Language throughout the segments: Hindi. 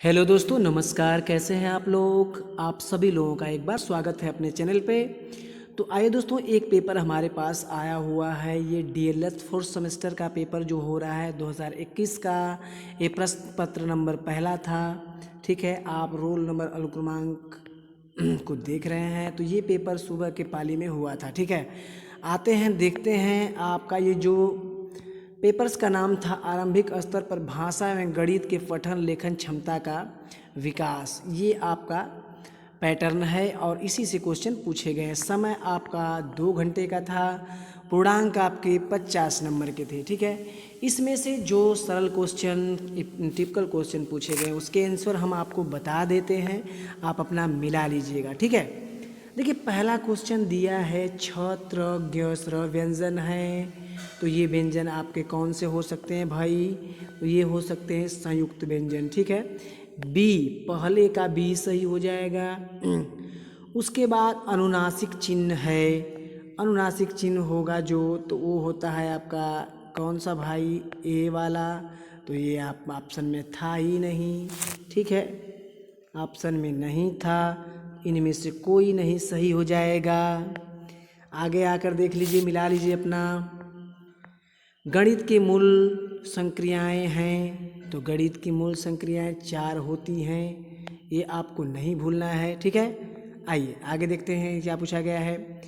हेलो दोस्तों, नमस्कार। कैसे हैं आप लोग? आप सभी लोगों का एक बार स्वागत है अपने चैनल पे। तो आइए दोस्तों, एक पेपर हमारे पास आया हुआ है। ये डीएलएड फोर्थ सेमेस्टर का पेपर जो हो रहा है 2021 का। ये प्रश्न पत्र नंबर पहला था। ठीक है, आप रोल नंबर अनुक्रमांक को देख रहे हैं। तो ये पेपर सुबह के पाली में हुआ था। ठीक है, आते हैं देखते हैं आपका ये जो पेपर्स का नाम था आरंभिक स्तर पर भाषा एवं गणित के पठन लेखन क्षमता का विकास। ये आपका पैटर्न है और इसी से क्वेश्चन पूछे गए। समय आपका 2 घंटे का था। पूर्णांक आपके 50 नंबर के थे। ठीक है, इसमें से जो सरल क्वेश्चन टिपिकल क्वेश्चन पूछे गए उसके आंसर हम आपको बता देते हैं, आप अपना मिला लीजिएगा। ठीक है, देखिए पहला क्वेश्चन दिया है छत्र ज्ञस्र व्यंजन है। तो ये व्यंजन आपके कौन से हो सकते हैं भाई? तो ये हो सकते हैं संयुक्त व्यंजन। ठीक है, बी, पहले का बी सही हो जाएगा। उसके बाद अनुनासिक चिन्ह है। अनुनासिक चिन्ह होगा जो, तो वो होता है आपका कौन सा भाई? ए वाला। तो ये आप ऑप्शन में था ही नहीं। ठीक है, ऑप्शन में नहीं था। इनमें से कोई नहीं सही हो जाएगा। आगे आकर देख लीजिए, मिला लीजिए अपना। गणित के मूल संक्रियाएं हैं। तो गणित की मूल संक्रियाएं 4 होती हैं, ये आपको नहीं भूलना है। ठीक है, आइए आगे देखते हैं क्या पूछा गया है।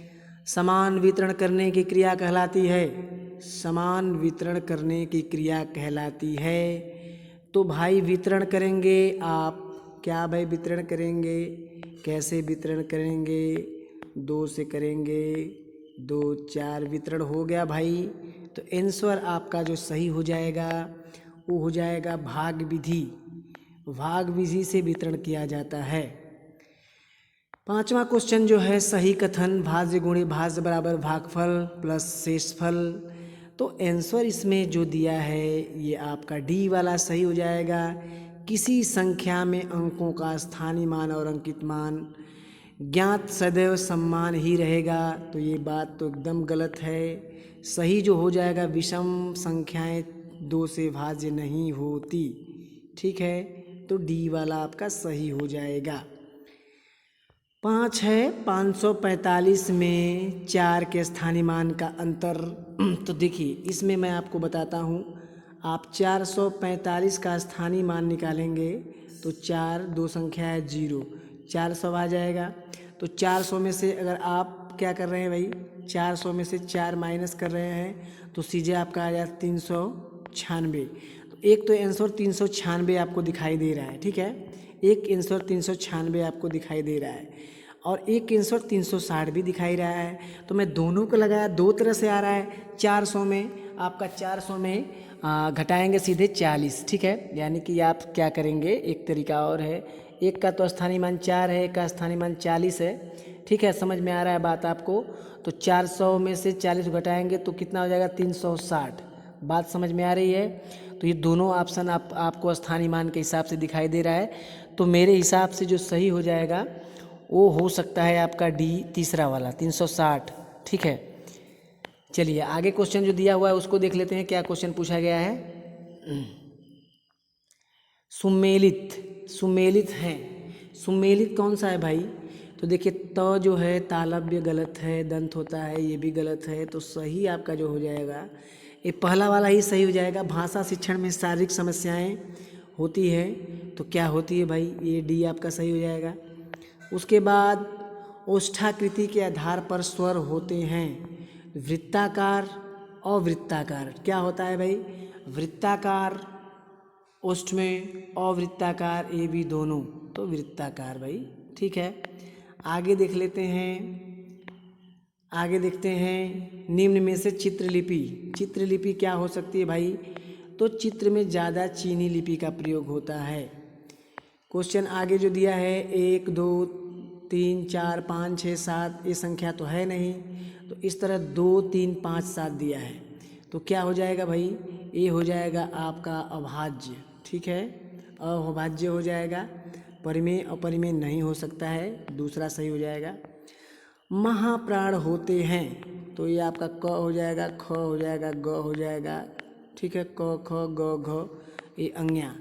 समान वितरण करने की क्रिया कहलाती है। समान वितरण करने की क्रिया कहलाती है। तो भाई वितरण करेंगे आप, क्या भाई वितरण करेंगे? कैसे वितरण करेंगे? 2 से करेंगे, 2 4 वितरण हो गया भाई। तो आंसर आपका जो सही हो जाएगा वो हो जाएगा भाग विधि। भाग विधि से वितरण किया जाता है। पांचवा क्वेश्चन जो है सही कथन भाज्य गुणे भाज्य बराबर भागफल प्लस शेषफल। तो आंसर इसमें जो दिया है ये आपका डी वाला सही हो जाएगा। किसी संख्या में अंकों का स्थानीय मान और अंकित मान ज्ञात सदैव समान ही रहेगा। तो ये बात तो एकदम गलत है। सही जो हो जाएगा, विषम संख्याएं 2 से भाज्य नहीं होती। ठीक है, तो डी वाला आपका सही हो जाएगा। 5 है 545 में 4 के स्थानीय मान का अंतर। तो देखिए इसमें मैं आपको बताता हूँ, आप 445 का स्थानीय मान निकालेंगे तो 4 दो संख्या है 0, 400 आ जाएगा। तो 400 में से अगर आप क्या कर रहे हैं भाई, 400 में से 4 माइनस कर रहे हैं तो सीधे आपका आ जाएगा 396। तो एक तो आंसर 396 आपको दिखाई दे रहा है। ठीक है, एक आंसर 396 आपको दिखाई दे रहा है और एक आंसर 360 भी दिखाई रहा है। तो मैं दोनों को लगाया, दो तरह से आ रहा है। 400 में आपका 400 में घटाएंगे सीधे 40। ठीक है, यानी कि आप क्या करेंगे, एक तरीका और है। एक का तो स्थानीय मान 4 है, एक का स्थानीय मान 40 है। ठीक है, समझ में आ रहा है बात आपको? तो 400 में से 40 घटाएंगे तो कितना हो जाएगा? 360। बात समझ में आ रही है? तो ये दोनों ऑप्शन आपको स्थानीय मान के हिसाब से दिखाई दे रहा है। तो मेरे हिसाब से जो सही हो जाएगा वो हो सकता है आपका डी, तीसरा वाला 360। ठीक है, चलिए आगे क्वेश्चन जो दिया हुआ है उसको देख लेते हैं। क्या क्वेश्चन पूछा गया है? सुमेलित, सुमेलित है। सुमेलित कौन सा है भाई? तो देखिए त जो है तालव्य गलत है, दंत होता है ये भी गलत है। तो सही आपका जो हो जाएगा ये पहला वाला ही सही हो जाएगा। भाषा शिक्षण में शारीरिक समस्याएं होती है तो क्या होती है भाई? ये डी आपका सही हो जाएगा। उसके बाद ओष्ठाकृति के आधार पर स्वर होते हैं। वृत्ताकार, अवृत्ताकार। क्या होता है भाई? वृत्ताकार ओष्ठ में, अवृत्ताकार ए बी दोनों, तो वृत्ताकार भाई। ठीक है, आगे देख लेते हैं। आगे देखते हैं निम्न में से चित्रलिपि, चित्रलिपि क्या हो सकती है भाई? तो चित्र में ज़्यादा चीनी लिपि का प्रयोग होता है। क्वेश्चन आगे जो दिया है 1 2 3 4 5 6 7, ये संख्या तो है नहीं। तो इस तरह 2 3 5 7 दिया है। तो क्या हो जाएगा भाई? ये हो जाएगा आपका अभाज्य। ठीक है, अभाज्य हो जाएगा। परिमेय अपरिमेय नहीं हो सकता है, दूसरा सही हो जाएगा। महाप्राण होते हैं तो ये आपका क हो जाएगा, ख हो जाएगा, ग हो जाएगा। ठीक है, क ख ग घ, ये अंज्ञा।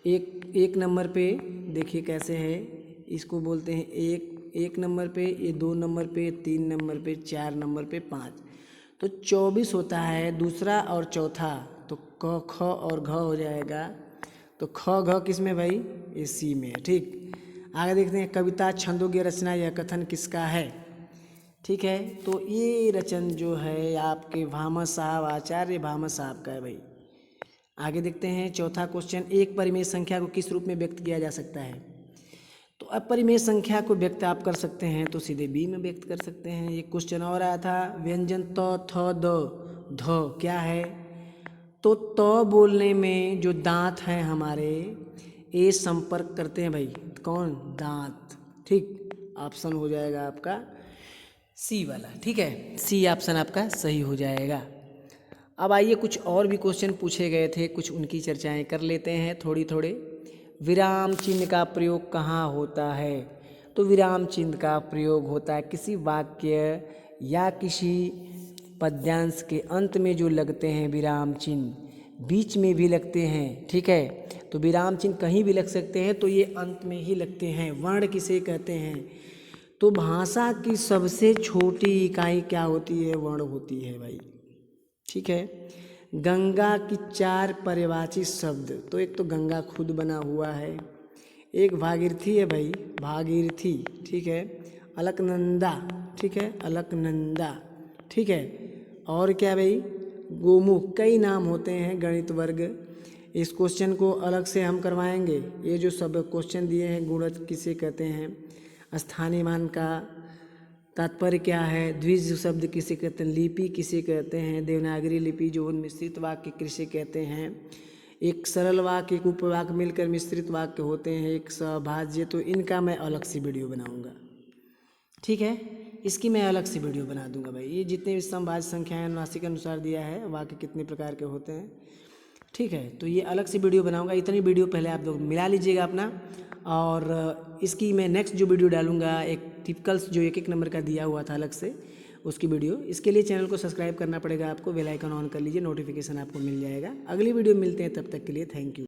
एक एक नंबर पे देखिए कैसे है, इसको बोलते हैं एक नंबर पे, ये 2 नंबर पे, 3 नंबर पे, 4 नंबर पे, 5। तो 24 होता है दूसरा और चौथा, तो क ख और घ हो जाएगा। तो ख घ किस में भाई, ये सी में है। ठीक, आगे देखते हैं कविता छंदोग्य रचना यह कथन किसका है। ठीक है, तो ये रचन जो है आपके भामह साहब, आचार्य भामह साहब का है भाई। आगे देखते हैं चौथा क्वेश्चन, एक परिमेय संख्या को किस रूप में व्यक्त किया जा सकता है। तो अपरिमेय संख्या को व्यक्त आप कर सकते हैं तो सीधे बी में व्यक्त कर सकते हैं। एक क्वेश्चन और आया था, व्यंजन त थ द ध क्या है। तो त बोलने में जो दांत हैं हमारे, ए संपर्क करते हैं भाई, कौन, दांत। ठीक, ऑप्शन हो जाएगा आपका सी वाला। ठीक है, सी ऑप्शन आपका सही हो जाएगा। अब आइए कुछ और भी क्वेश्चन पूछे गए थे, कुछ उनकी चर्चाएं कर लेते हैं थोड़ी थोड़े। विराम चिन्ह का प्रयोग कहाँ होता है। तो विराम चिन्ह का प्रयोग होता है किसी वाक्य या किसी पद्यांश के अंत में जो लगते हैं विराम चिन्ह, बीच में भी लगते हैं। ठीक है, तो विराम चिन्ह कहीं भी लग सकते हैं, तो ये अंत में ही लगते हैं। वर्ण किसे कहते हैं, तो भाषा की सबसे छोटी इकाई क्या होती है, वर्ण होती है भाई। ठीक है, गंगा की 4 पर्यायवाची शब्द, तो एक तो गंगा खुद बना हुआ है, एक भागीरथी है भाई, भागीरथी। ठीक है, अलकनंदा, ठीक है, अलकनंदा। ठीक है, और क्या भाई, गोमुख, कई नाम होते हैं गणित वर्ग। इस क्वेश्चन को अलग से हम करवाएंगे। ये जो सब क्वेश्चन दिए हैं, गुणज किसे कहते हैं, स्थानीय मान का तात्पर्य क्या है, द्विज शब्द किसे कहते हैं, लिपि किसे कहते हैं, देवनागरी लिपि जो मिश्रित वाक्य किसे कहते हैं, एक सरल वाक्य एक उपवाक्य मिलकर मिश्रित वाक्य होते हैं, एक सभाज्य। तो इनका मैं अलग से वीडियो बनाऊंगा। ठीक है, इसकी मैं अलग से वीडियो बना दूंगा भाई। ये जितने भी समभाज्य संख्याएं अनुनासिक के अनुसार दिया है, वाक्य कितने प्रकार के होते हैं। ठीक है, तो ये अलग से वीडियो बनाऊंगा। इतनी वीडियो पहले आप लोग मिला लीजिएगा अपना, और इसकी मैं नेक्स्ट जो वीडियो डालूंगा, एक टिपिकल्स जो एक नंबर का दिया हुआ था अलग से, उसकी वीडियो। इसके लिए चैनल को सब्सक्राइब करना पड़ेगा आपको, बेल आइकन ऑन कर लीजिए, नोटिफिकेशन आपको मिल जाएगा। अगली वीडियो मिलते हैं, तब तक के लिए थैंक यू।